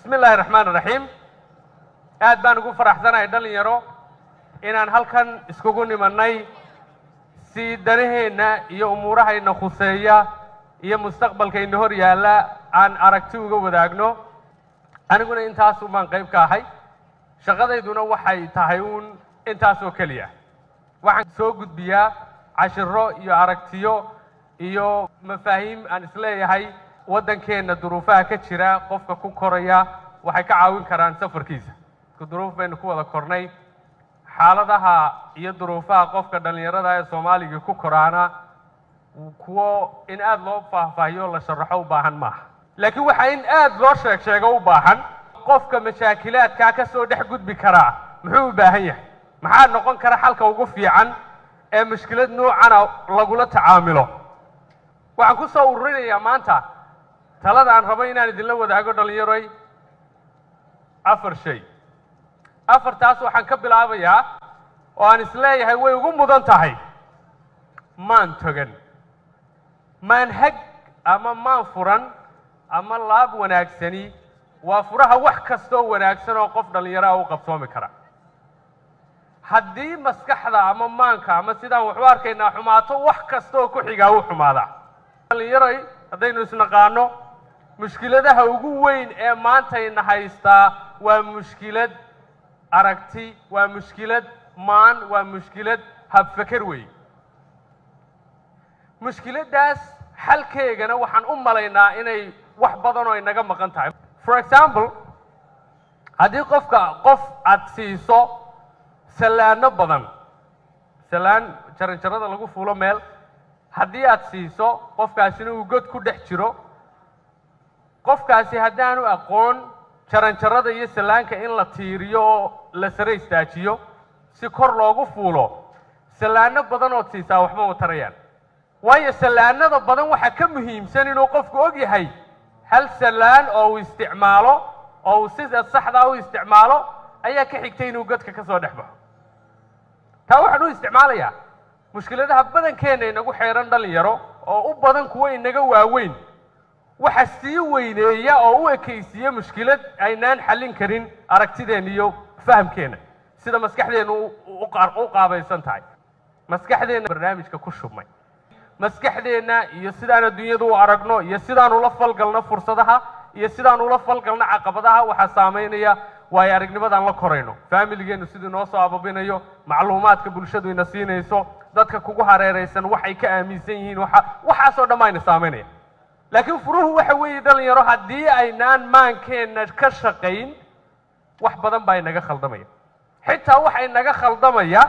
بسم الله الرحمن الرحيم aad baan ugu faraxsanahay dhalinyaro inaan halkan iskugu nimanay si danaheena iyo umuurahayna khuseeya iyo mustaqbalkayna hor yaala aan aragti uga wadaagno aniguna intaas u maan qayb ka ahay shaqadayduna waxay tahay intaas oo kaliya waxaan soo gudbiyaa cashiro iyo aragtiyo iyo mafaahiim aan isleeyahay waddankeena duruufaha ka jira qofka ku koraya waxay ka caawin karaan safarkiisa duruuf baynu ku wada kornay xaaladaha iyo duruufaha qofka dhalinyarada ee Soomaaliga ku koraana kuwo in aad loo faahfaahiyo la sharaxo u baahan maaha laakiin waxa in aad loo sheego u baahan qofka mashaakilaadka ka soo dhex gudbi kara muxuu u baahan yahay maxaa noqon kara xalka ugu fiican ee mushkilad noocan lagula tacaamilo waxaan ku soo ururinayaa maanta talada aan rabo inaan idin la wadaago dhalinyaroy afar shay afartaas waxaan ka bilaabayaa oo aan isleeyahay way ugu mudan tahay maan togan manhaj ama maan furan ama laab wanaagsani waa furaha wax kasta oo wanaagsan oo qof dhalinyaro u qabsoomi kara haddii maskaxda ama maanka ama sidaan wax u arkaynaa xumaato wax kasta oo ku xiga uu xumaada dhalinyaro haddaynu isnaqaano mushkiladaha ugu weyn ee maanta ina haystaa waa mushkilad aragti waa mushkilad maan waa mushkilad habfakar weey mushkiladaas xalkeegana waxaan u malaynaa inay wax badan oo inaga maqan tahay for example haddii qof aad siiso salaano badan salaan jaranjarada lagu fuulo meel haddii aad siiso qofkaasina uu god ku dhex jiro qofkaasi haddaanu aqoon jaranjarada iyo salaanka in la tiiriyo oo la sare istaajiyo si kor loogu fuulo salaano badan oo siisaa waxba ma tarayaan waayo salaanada badan waxa ka muhiimsan inuu qofku og yahay hal salaan oo uu isticmaalo oo uu sida saxda ah u isticmaalo ayaa ka xigtay inuu godka ka soo dhexbaxo taa waxaan u isticmaalayaa mushkiladaha badankeena inagu xeeran dhalinyaro oo u badan kuwa inaga waaweyn waxa sii weyneeya oo u ekaysiya mushkilad aynaan xallin karin aragtideena iyo fahamkeena sida maskaxdeena u qaabaysan tahay maskaxdeena barnaamijka ku shubmay maskaxdeena iyo sidaan adduunyada u aragno iyo sidaan ula falgalno fursadaha iyo sidaan ula falgalno caqabadaha waxa saameynaya way aragnimadan la korayno familigeenu sidoo noo soo ababinayo macluumaadka bulshadu ina siinayso dadka kugu hareeraysan waxay ka aaminsan yihiin waxa soo dhamaan saameynaya laakiin furuhu waxa weeye dhalinyaro haddii aynaan maankeena ka shaqayn wax badan baa inaga khaldamaya xitaa waxa inaga khaldamaya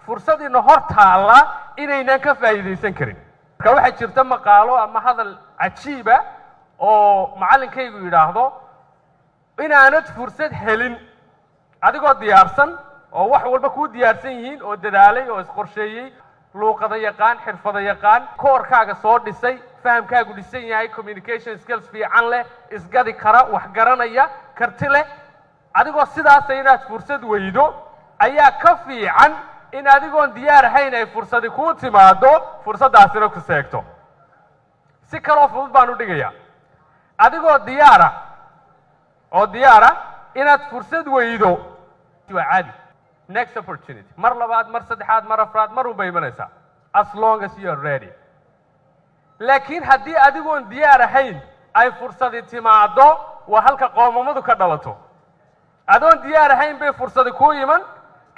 fursadina hor taala inaynaan ka faa'iideysan karin marka waxa jirta maqaalo ama hadal cajiiba oo macallinkaygu yiraahdo inaanad fursad helin adigoo diyaarsan oo wax walba ku diyaarsan yihiin oo dadaalay oo isqorsheeyay luuqada yaqaan xirfada yaqaan koorkaaga soo dhisay fahamkaagu dhisan yahay communication skills fiican leh isgadi kara wax garanaya karti leh adigoo sidaas inaad fursad weydo ayaa ka fiican in adigoon diyaar ahayn ay fursadi ku timaado fursadaasina ku seegto si kale oo fudud baan u dhigayaa adigoo diyaara inaad fursad weydo waa caadi next opportunity mar labaad mar saddexaad mar afraad mar unbay imanaysaa as long as you are ready laakiin haddii adigoon diyaar ahayn ay fursadi timaado waa halka qoomamadu ka dhalato adoon diyaar ahayn bay fursadi ku iman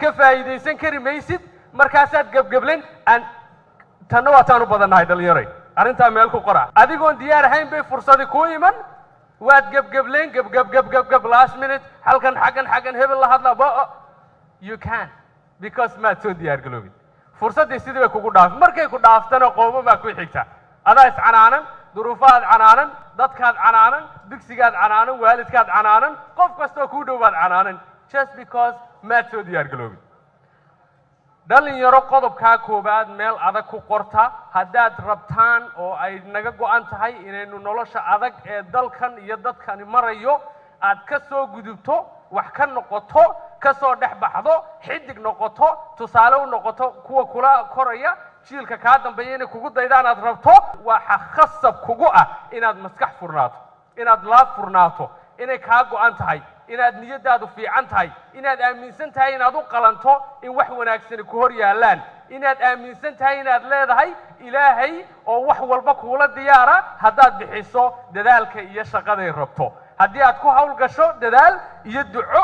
ka faa'iideysan kari maysid markaasaad gabgablen tanna waa taan u badannahay dhalinyaray arrintaa meel ku qora adigoon diyaar ahayn bay fursadi ku iman waad gabgablen gab last minute halkan xaggan hebel la hadla you can because maad soo diyaar galoobin fursadii sidii bay kugu dhaaf markay ku dhaaftana qooma baa ku xigta adaa is canaanan duruufaad canaanan dadkaad canaanan dugsigaad canaanan waalidkaad canaanan qof kastoo kuu dhow baad canaanan just because maad soo diyaar galoobin dhalinyaro qodobkaa koobaad meel adag ku qorta haddaad rabtaan oo ay naga go'an tahay inaynu nolosha adag ee dalkan iyo dadkani marayo aad ka soo gudubto wax ka noqoto ka soo dhex baxdo xidig noqoto tusaale u noqoto kuwa kula koraya jiilka ka dambeeyay inay kugu daydaan aad rabto waxa khasab kugu ah inaad maskax furnaato inaad laab furnaato inay kaa go'an tahay inaad niyadaadu fiican tahay inaad aaminsan tahay inaad u qalanto in wax wanaagsani ku hor yaalaan inaad aaminsan tahay inaad leedahay ilaahay oo wax walba kuula diyaara haddaad bixiso dadaalka iyo shaqaday rabto haddii aad ku hawl gasho dadaal iyo duco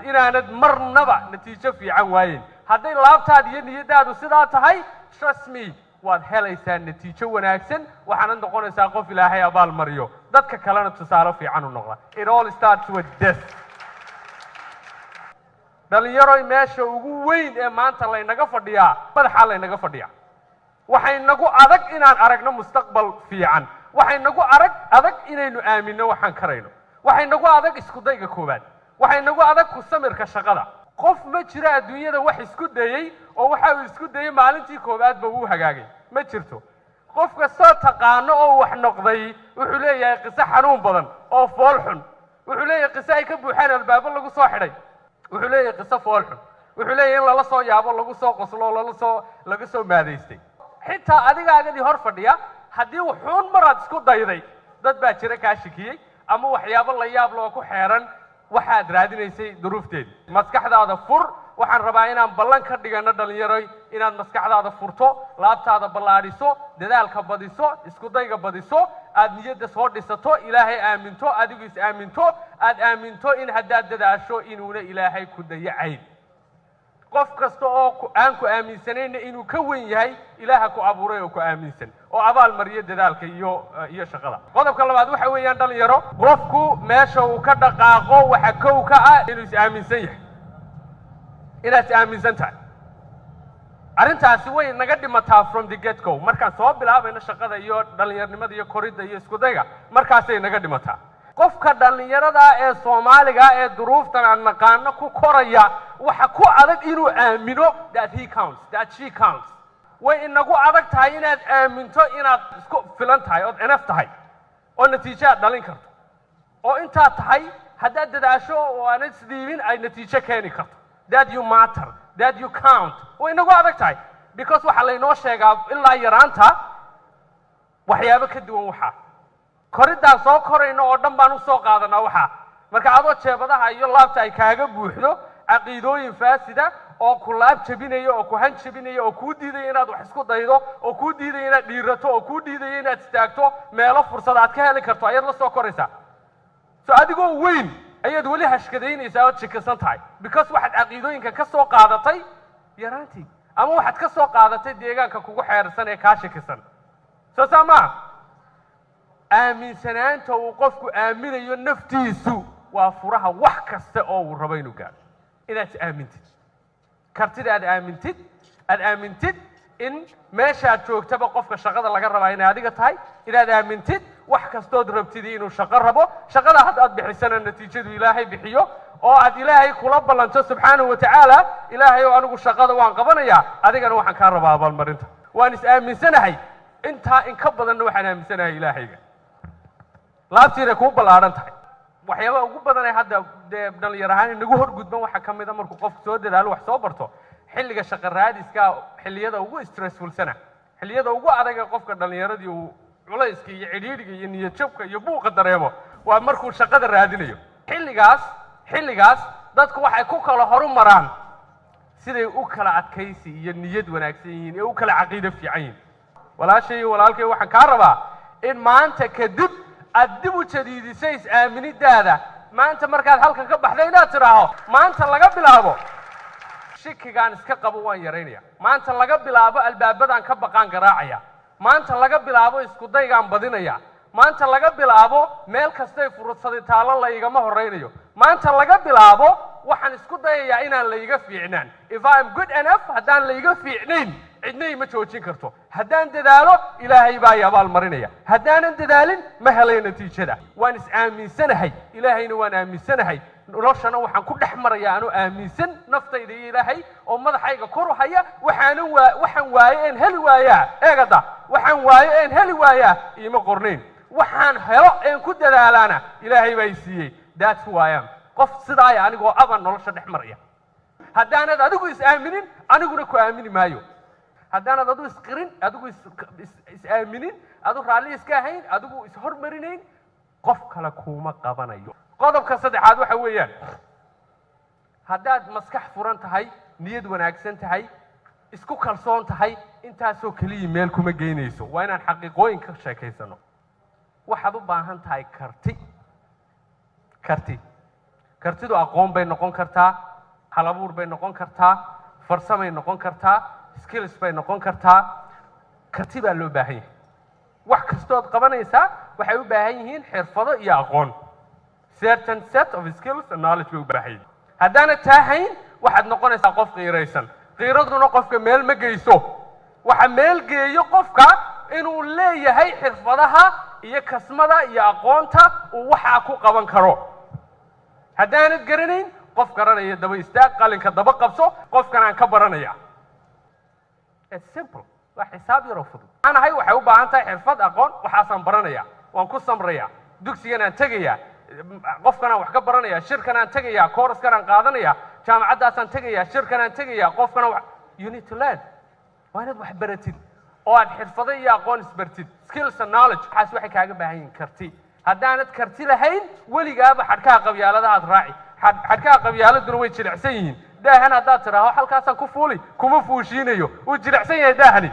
inaanad marnaba natiijo fiican waayin hadday laabtaada iyo niyadaadu sidaa tahay trust me waad helaysaa natiijo wanaagsan waxaana noqonaysaa qof ilaahay abaal mariyo dadka kalena tusaale fiican u noqda it all starts with this dhalinyaro meesha ugu weyn ee maanta laynaga fadhiyaa madaxa laynaga fadhiyaa waxay nagu adag inaan aragno mustaqbal fiican waxay nagu adag inaynu aaminno waxaan karayno waxay nagu adag isku dayga koobaad waxay nagu adag ku samirka shaqada qof ma jira adduunyada wax isku dayay oo waxa uu isku dayay maalintii koobaad ba uu hagaagay ma jirto qof kastoo taqaano oo wax noqday wuxuu leeyahay qiso xanuun badan oo fool xun wuxuu leeyahay qiso ay ka buuxaan albaabo lagu soo xidhay wuxuu leeyahay qiso fool xun wuxuu leeyahay in lala soo yaabo lagu soo qoslo laga soo maadaystay xitaa adigaagadii hor fadhiya haddii wuxuun maraad isku dayday dad baa jira kaa shikiyey ama waxyaabo la yaab loo ku xeeran waxaad raadinaysay duruufteedii maskaxdaada fur waxaan rabaa inaan ballan ka dhigano dhalinyaro inaad maskaxdaada furto laabtaada ballaadhiso dadaalka badiso isku dayga badiso aad niyadda soo dhisato ilaahay aaminto adigu is aaminto aad aaminto in haddaad dadaasho inuuna ilaahay ku dayacayn qof kasta oo aan ku aaminsanayna inuu ka weyn yahay ilaaha ku abuuray oo ku aaminsan oo abaal mariyo dadaalka iyo shaqada qodobka labaad waxa weeyaan dhalinyaro qofku meesha uu ka dhaqaaqo waxa kow ka ah inuu is aaminsan yahay inaad is aaminsan tahay arrintaasi way naga dhimataa from the get go markaan soo bilaabayno shaqada iyo dhalinyarnimada iyo koridda iyo isku dayga markaasay naga dhimataa qofka dhalinyarada ee Soomaaliga ee duruuftan aan naqaano ku koraya waxa ku adag inuu aamino that he counts that she counts way inagu adag tahay inaad aaminto inaad isku filan tahay oo enough tahay oo natiijo dhalin karto oo inta tahay haddaad dadaasho oo aan isdiibin ay natiijo keeni karto that you matter that you count way inagu adag tahay because waxa la inoo sheegaa ilaa yaraanta waxyaabo ka duwan waxa koridaan soo korayno oo dhan baan u soo qaadanaa waxa marka adoo jeebadaha iyo laabta ay kaaga buuxdo caqiidooyin faasida oo ku laab jabinaya oo ku han jabinaya oo ku diiday inaad wax isku daydo oo ku diiday inaad dhiirato oo ku diiday inaad istaagto meelo fursad aad ka heli karto ayaad la soo koraysaa soo adigoo weyn ayaad weli hashkadaynaysaa oo jikasan tahay because waxaad caqiidooyinka ka soo qaadatay yaraantii ama waxaad ka soo qaadatay deegaanka kugu xeersan ee kaa shikisan soo saama aaminsanaanta uu qofku aaminayo naftiisu waa furaha wax kasta oo uu rabo inuu gaaro inaad aamintid kartida aad aamintid in meeshaad joogtaba qofka shaqada laga rabaa inay adiga tahay inaad aamintid wax kastood rabtid inuu shaqo rabo shaqada haddaad bixisana natiijadu ilaahay bixiyo oo aad ilaahay kula ballanto subxaanahu wa tacaala ilaahay oo anigu shaqada waan qabanayaa adigana waxaan kaa rabaa abaalmarinta waan is aaminsanahay intaa in ka badanna waxaan aaminsanahay ilaahayga laabtiina kuu ballaaran tahay waxyaaba ugu badan ee hadda dhalinyar ahaan inagu horgudban waxa ka mid ah markuu qofku soo dadaalo wax soo barto xilliga shaqo raadiska xilliyada ugu stressfulsana xilliyada ugu adag ee qofka dhalinyaradii uu culayska iyo cidhiidhiga iyo niyad jabka iyo buuqa dareemo waa markuu shaqada raadinayo xilligaas dadku waxay ku kala horumaraan siday u kala adkaysi iyo niyad wanaagsan yihiin ee u kala caqiido fiican yihiin walaashay iyo walaalkay waxaan kaa rabaa in maanta kadib aad dib u jadiidisay is-aaminidaada maanta markaad halkan ka baxday inaad tidhaaho maanta laga bilaabo shikigaan iska qabo waan yaraynaya maanta laga bilaabo albaabadaan ka baqaan garaacaya maanta laga bilaabo isku daygaan badinaya maanta laga bilaabo meel kastay fursaday taallo la igama horeynayo maanta laga bilaabo waxaan isku dayayaa inaan la iga fiicnaan if I am good enough haddaan la iga fiicnayn cidna ima joojin karto haddaan dadaalo ilaahay baa i abaalmarinaya haddaanan dadaalin ma helay natiijada waan is aaminsanahay ilaahayna waan aaminsanahay noloshana waxaan ku dhex marayaa anoo aaminsan naftayda iyo ilaahay oo madaxayga kor u haya waxaan waaye een heli waayaa eegada waxaan waaye een heli waayaa iima qornayn waxaan helo een ku dadaalaana ilaahay baa i siiyey that's who I am qof sidaaya anigoo aban nolosha dhex maraya haddaanad adigu is aaminin aniguna ku aamini maayo haddaanad adigu isqirin adigu is aaminin adigu raalli iska ahayn adigu is hormarinayn qof kale kuuma qabanayo qodobka saddexaad waxa weeyaan haddaad maskax furan tahay niyad wanaagsan tahay isku kalsoon tahay intaasoo kaliya meel kuma geynayso waa inaan xaqiiqooyin ka sheekaysano waxaad u baahan tahay kartidu aqoon bay noqon kartaa halabuur bay noqon kartaa farsamay noqon kartaa skills bay noqon kartaa karti baa loo baahan yahay wax kastood qabanaysaa waxay u baahan yihiin xirfado iyo aqoon certain set of skills and knowledge bay u baahan yihiin haddaana taahayn waxaad noqonaysaa qof qiiraysan qiiraduna qofka meel ma geyso waxa meel geeyo qofka inuu leeyahay xirfadaha iyo kasmada iyo aqoonta uu waxa ku qaban karo haddaanad garanayn qof garanaya daba istaag qalinka daba qabso qofkan aan ka baranaya it's simple waa xisaab yar oo fudud anahay waxay u baahan tahay xirfad aqoon waxaasaan baranaya waan ku samraya dugsigan aan tegaya qofkan aan wax ka baranaya shirkan aan tegaya koorskan aan qaadanaya jaamacadaasaan tegaya shirkan aan tegaya qofkan you need to learn waa inaad wax baratid oo aad xirfado iyo aqoon isbartid skills and knowledge waxaas waxay kaaga baahan yihiin karti haddaanad karti lahayn weligaaba xadhkaha qabyaaladaha aad raaci xadhkaha qabyaaladuna way jilicsan yihiin daahan haddaad tidhaaho halkaasaan ku fuuli kuma fuushiinayo wuu jilicsan yahay daahani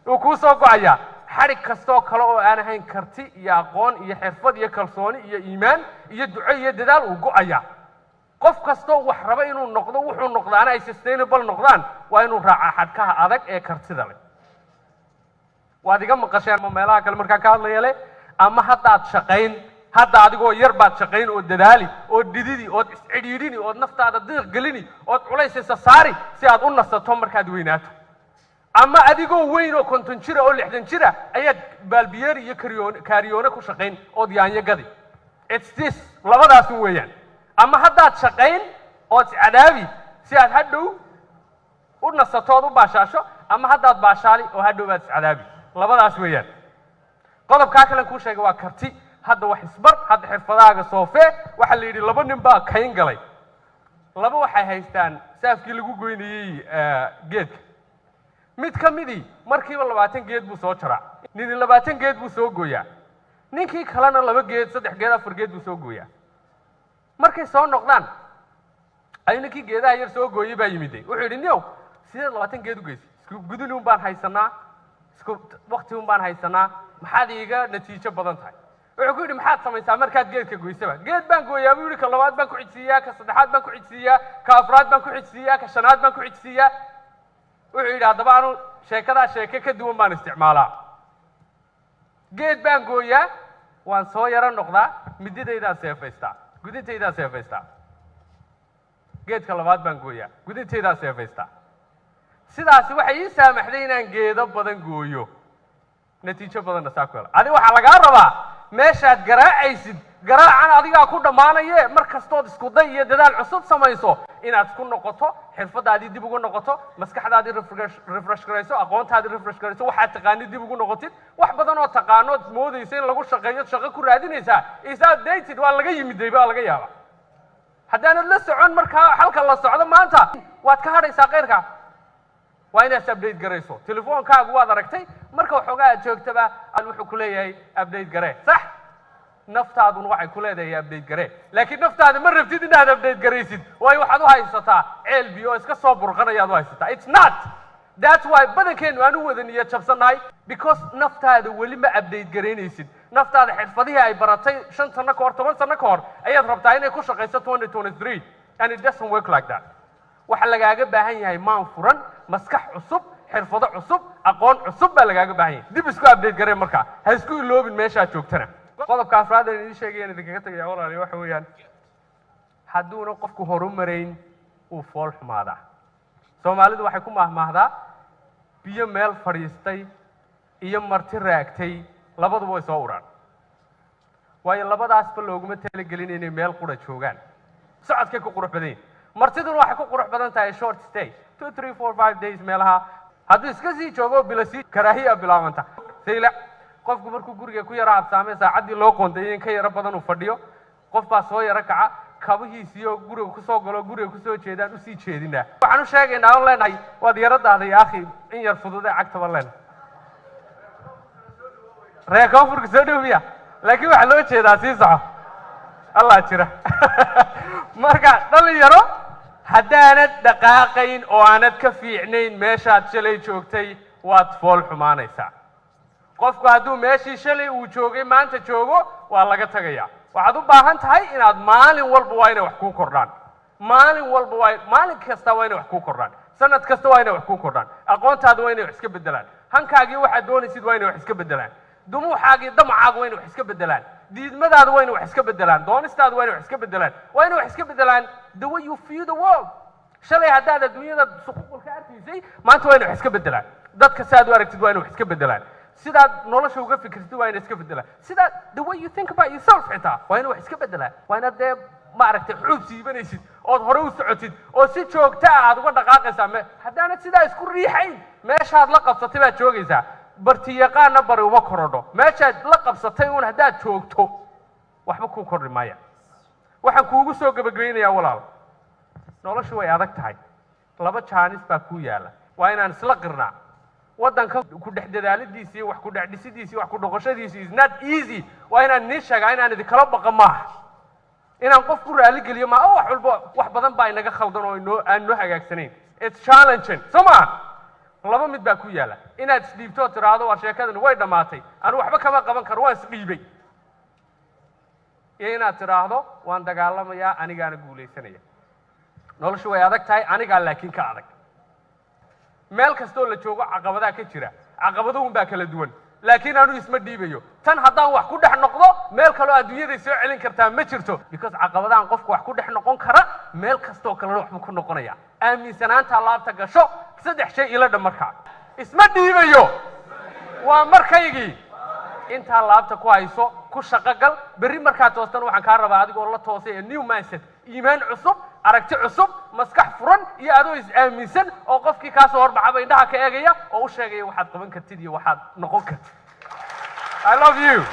wuu kuu soo go'ayaa xadhig kastoo kale oo aan ahayn karti iyo aqoon iyo xirfad iyo kalsooni iyo iimaan iyo duco iyo dadaal uu go'ayaa qof kastoo wax raba inuu noqdo wuxuu noqdaana ay sustainable noqdaan waa inuu raacaa xadhkaha adag ee kartida leh waad iga maqasheen ma meelaha kale markaan ka hadlaya leh ama haddaad shaqayn hadda adigoo yar baad shaqayn oo dadaali oo dhididi ood iscidhiidhini ood naftaada diiq gelini ood culays isa saari si aad u nasato markaad weynaato ama adigoo weyn oo 50 jira oo 60 jira ayaad baalbiyeer iyo kaariyoone ku shaqayn ood yaanyo gadi it's this labadaas weeyaan ama haddaad shaqayn ood cadaabi si aad hadhow u nasato u baashaasho ama haddaad baashaali oo hadhow aad cadaabi labadaas weeyaan qodobka kale ku sheegay waa karti hadda wax isbar hadda xirfadaaga soofee waxa la yidhi laba nin baa kayn galay laba waxay haystaan saafkii lagu goynayay geedka mid ka midii markiiba 20 geed buu soo jaraa nin 20 geed buu soo gooyaa ninkii kalena 2 geed 3 geed 4 geed buu soo gooyaa markay soo noqdaan ay ninkii geedaha yar soo gooyay baa yimiday wuxuu yidhi niyow sidee 20 geed u geysay isku gudulun baan haysanaa isku waqti baan haysanaa maxaad iiga natiijo badan tahay wuxuu ku yidhi maxaad samaysaa markaad geedka goysaba geed baan gooyaa buu yidhi ka labaad baan ku xigsiiyaa ka saddexaad baan ku xigsiiyaa ka afraad baan ku xigsiiyaa ka shanaad baan ku xigsiiyaa wuxuu yidhi haddaba anu sheekadaa sheeke ka duwan baan isticmaalaa geed baan gooyaa waan soo yaro noqdaa mididaydaan seefaystaa gudintaydaan seefaystaa geedka labaad baan gooyaa gudintaydaan seefaystaa sidaasi waxay ii saamaxday inaan geedo badan gooyo natiijo badanna saa ku helo adiga waxaa lagaa rabaa meeshaad garaacaysid garaacan adigaa ku dhammaanaye mar kastood isku day iyo dadaal cusub samayso inaad ku noqoto xirfadaadii dib ugu noqoto maskaxdaadii refresh garayso aqoontaadii refresh garayso waxaad taqaanid dib ugu noqotid wax badan oo taqaanood moodaysa in lagu shaqeeyo shaqo ku raadinaysaa is outdated waa laga yimiday baa laga yaaba haddaanad la socon markaa halka la socdo maanta waad ka hadhaysaa keyrka waa inaad update garayso telefoonkaagu waad aragtay marka waxoogaa aad joogtaba wuxuu ku leeyahay update garee sax naftaaduna waxay ku leedahay update garee laakiin naftaada ma rabtid inaad update garaysid waayo waxaad u haysataa ceel biyo iska soo burqanayaad u haysataa it's not that's why badankeenu aan u wada niyad jabsanahay because naftaada weli ma update garaynaysid naftaada xirfadihii ay baratay 5 sano ka hor 10 sano ka hor ayaad rabtaa inay ku shaqayso 2023 and it doesn't work like that waxa lagaaga baahan yahay maan furan maskax cusub xirfado cusub aqoon cusub baa lagaaga baahan yahay dib isku update garee markaa ha isku iloobin meesha aad joogtana qodobka afraad ee idin sheegayaan idinkaga tagaya walaaliyo waxa weeyaan hadduuna qofku horumarayn uu fool xumaadaa soomaalidu waxay ku mahmaahdaa biyo meel fadhiistay iyo marti raagtay labaduba way soo uraan waayo labadaasba looguma talagelin inay meel qura joogaan socodkay ku qurux badan yihin martiduna waxay ku qurux badan tahay short stay 2 3 4 5 days meelaha hadduu iska sii joogo bilasi karaahiya bilaabanta sayla qofku markuu guriga ku yara absaamay saacaddii loo qoonday in ka yara badan uu fadhiyo qof baa soo yara kaca kabihiisiyo guriga ku soo galo guriga ku soo jeedaan u sii jeedinaa waxaan u sheegaynaa oo leenahay waad yara daaday akhi in yar fududee cagtaba leen reer koonfurka soo dhowmiya laakiin waxaa loo jeedaa sii soco الله جرا مركا dhalinyaro haddaanad dhaqaaqayn oo aanad ka fiicnayn meeshaad shalay joogtay waad fool xumaanaysaa qofku hadduu meeshii shalay uu joogay maanta joogo waa laga tagayaa waxaad u baahan tahay inaad maalin walba waa inay wax kuu kordhaan maalin kasta waa inay wax kuu kordhaan sanad kasta waa inay wax kuu kordhaan aqoontaada waa inay wax iska bedelaan hankaagii waxaad doonaysid waa inay wax iska bedelaan dumuuxaagii damacaaga waa inay wax iska bedelaan diidmadaada waa inay wax iska bedelaan doonistaada waa inay wax iska bedelaan waa inay wax iska bedelaan the way you view the world shalay haddaad adduunyada suquuqulka arkaysay maanta waa inay wax iska bedelaan dadka saad u aragtid waa inay wax iska bedelaan sidaad nolosha uga fikirtid waa inay iska bedelaan sidaad the way you think about yourself xitaa waa inay wax iska bedelaan waa inaad dee maaragtay xuub siibanaysid ood hore u socotid oo si joogta ah aad uga dhaqaaqaysaa haddaanad sidaa isku riixayn meeshaad la qabsatay baad joogaysaa barti yaqaana bari uma korodho meeshaad la qabsatay uun haddaad joogto waxba kuu kordhi maaya waxaan kuugu soo gabagabeynayaa walaal noloshu way adag tahay laba jaanis baa kuu yaala waa inaan isla qirnaa waddanka ku dhex dadaalidiisii wax ku dhex dhisidiisii wax ku dhoqoshadiisii is not easy waa inaan nii sheegaa inaan idinkala baqa maaha inaan qof ku raali geliyo maa wax walba wax badan baa inaga khaldan oo aan noo hagaagsanayn it's challenging soo maaha laba mid baa ku yaala inaad isdhiibto tiraahdo waa sheekadani way dhammaatay anu waxba kama qaban karo waan isdhiibay iyo inaad tiraahdo waan dagaalamayaa anigaana guulaysanaya noloshu way adag tahay anigaa laakiin ka adag meel kastoo la joogo caqabadaa ka jira caqabaduhun baa kala duwan laakiin anu isma dhiibayo tan haddaan wax ku dhex noqdo meel kaloo adduunyaday soo celin kartaa ma jirto because caqabadahan qofku wax ku dhex noqon kara meel kastoo kalena waxbuu ku noqonaya aaminsanaanta laabta gasho saddex shay ila dhan markaa isma dhiibayo waa markaygii intaa laabta ku hayso ku shaqo gal berri markaa toostan waxaan kaa rabaa adigoo la toosay new mindset iimaan cusub aragti cusub maskax furan iyo adoo is aaminsan oo qofkii kaa soo horbaxaba indhaha ka eegaya oo u sheegaya waxaad qaban kartid iyo waxaad noqon kartid I love you